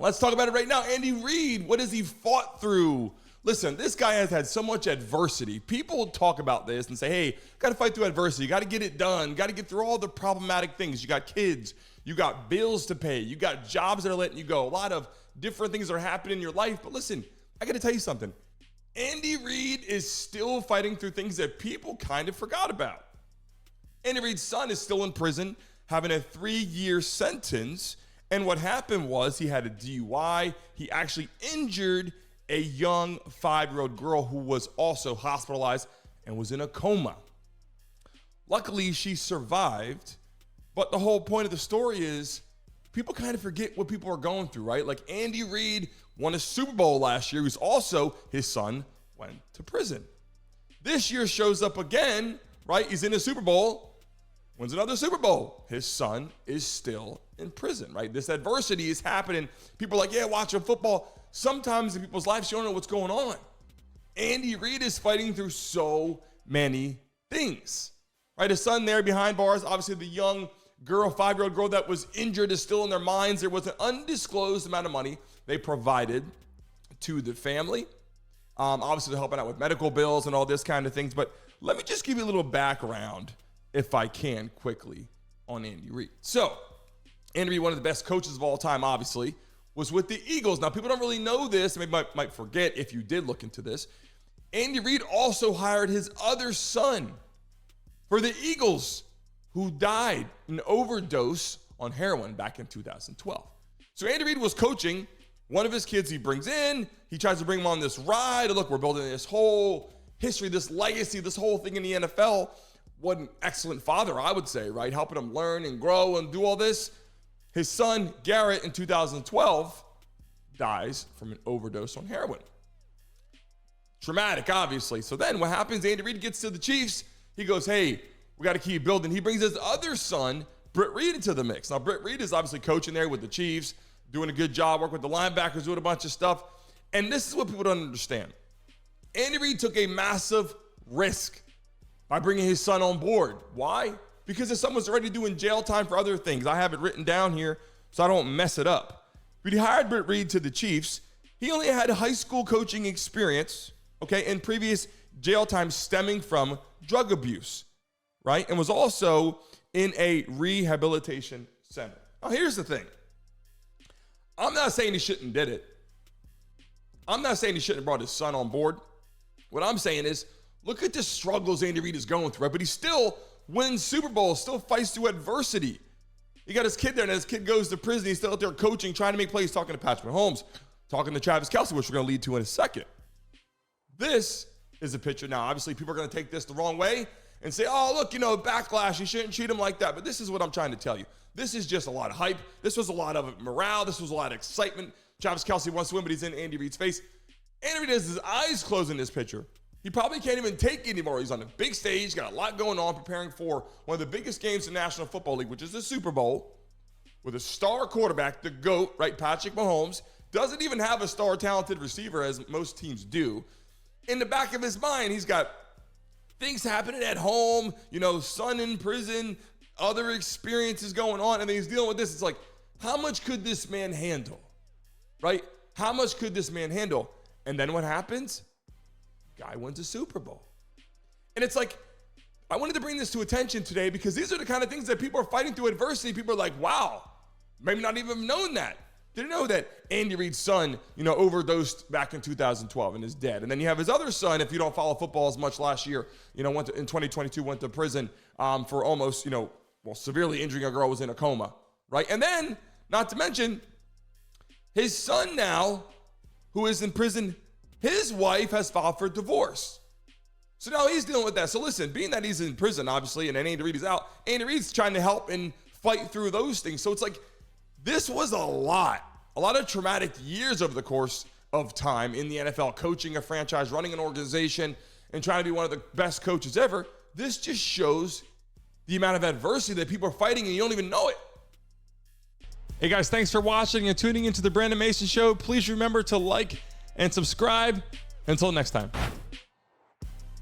Let's talk about it right now. Andy Reid, what has he fought through? Listen, this guy has had so much adversity. People talk about this and say, hey, got to fight through adversity. You got to get it done. Got to get through all the problematic things. You got kids. You got bills to pay. You got jobs that are letting you go. A lot of different things are happening in your life. But listen, I got to tell you something. Andy Reid is still fighting through things that people kind of forgot about. Andy Reid's son is still in prison, having a 3-year sentence. And what happened was he had a DUI. He actually injured a young 5-year-old girl who was also hospitalized and was in a coma. Luckily, she survived. But the whole point of the story is people kind of forget what people are going through, right? Like Andy Reid won a Super Bowl last year. Who's also, his son went to prison. This year shows up again, right? He's in a Super Bowl, wins another Super Bowl. His son is still in prison, right? This adversity is happening. People are like, yeah, watching football. Sometimes in people's lives, you don't know what's going on. Andy Reid is fighting through so many things, right? His son there behind bars, obviously the young girl, 5-year-old girl that was injured is still in their minds. There was an undisclosed amount of money they provided to the family. Obviously they're helping out with medical bills and all this kind of things. But let me just give you a little background, if I can, quickly on Andy Reid. So Andy Reid, one of the best coaches of all time, obviously, was with the Eagles. Now, people don't really know this. Maybe might forget if you did look into this. Andy Reid also hired his other son for the Eagles, who died in an overdose on heroin back in 2012. So Andy Reid was coaching one of his kids. He brings in, he tries to bring him on this ride. Look, we're building this whole history, this legacy, this whole thing in the NFL. What an excellent father, I would say, right? Helping him learn and grow and do all this. His son, Garrett, in 2012, dies from an overdose on heroin. Traumatic, obviously. So then what happens? Andy Reid gets to the Chiefs. He goes, hey, we got to keep building. He brings his other son, Britt Reid, into the mix. Now, Britt Reid is obviously coaching there with the Chiefs, doing a good job, working with the linebackers, doing a bunch of stuff. And this is what people don't understand. Andy Reid took a massive risk by bringing his son on board. Why? Because his son was already doing jail time for other things. I have it written down here so I don't mess it up. But he hired Britt Reid to the Chiefs. He only had high school coaching experience, okay, and previous jail time stemming from drug abuse, right? And was also in a rehabilitation center. Now, here's the thing. I'm not saying he shouldn't did it. I'm not saying he shouldn't have brought his son on board. What I'm saying is, look at the struggles Andy Reid is going through, right? But he still wins Super Bowls, still fights through adversity. He got his kid there, and his kid goes to prison. He's still out there coaching, trying to make plays, talking to Patrick Mahomes, talking to Travis Kelce, which we're going to lead to in a second. This is a picture. Now, obviously, people are going to take this the wrong way and say, oh, look, backlash. You shouldn't treat him like that. But this is what I'm trying to tell you. This is just a lot of hype. This was a lot of morale. This was a lot of excitement. Travis Kelce wants to win, but he's in Andy Reid's face. Andy Reid has his eyes closed in this picture. He probably can't even take it anymore. He's on a big stage, got a lot going on, preparing for one of the biggest games in the National Football League, which is the Super Bowl, with a star quarterback, the GOAT, right, Patrick Mahomes. Doesn't even have a star talented receiver, as most teams do. In the back of his mind, he's got things happening at home, son in prison, other experiences going on, and then he's dealing with this. It's like, how much could this man handle, right? How much could this man handle? And then what happens? Guy wins a Super Bowl. And it's like, I wanted to bring this to attention today because these are the kind of things that people are fighting through adversity. People are like, wow, maybe not even known that. Didn't know that Andy Reid's son, overdosed back in 2012 and is dead. And then you have his other son, if you don't follow football as much last year, in 2022, went to prison for almost, severely injuring a girl, was in a coma, right? And then, not to mention, his son now, who is in prison, his wife has filed for divorce. So now he's dealing with that. So listen, being that he's in prison, obviously, and then Andy Reid is out, Andy Reid's trying to help and fight through those things. So it's like, this was a lot of traumatic years over the course of time in the NFL, coaching a franchise, running an organization, and trying to be one of the best coaches ever. This just shows the amount of adversity that people are fighting and you don't even know it. Hey guys, thanks for watching and tuning into the Brandon Mason Show. Please remember to like and subscribe. Until next time.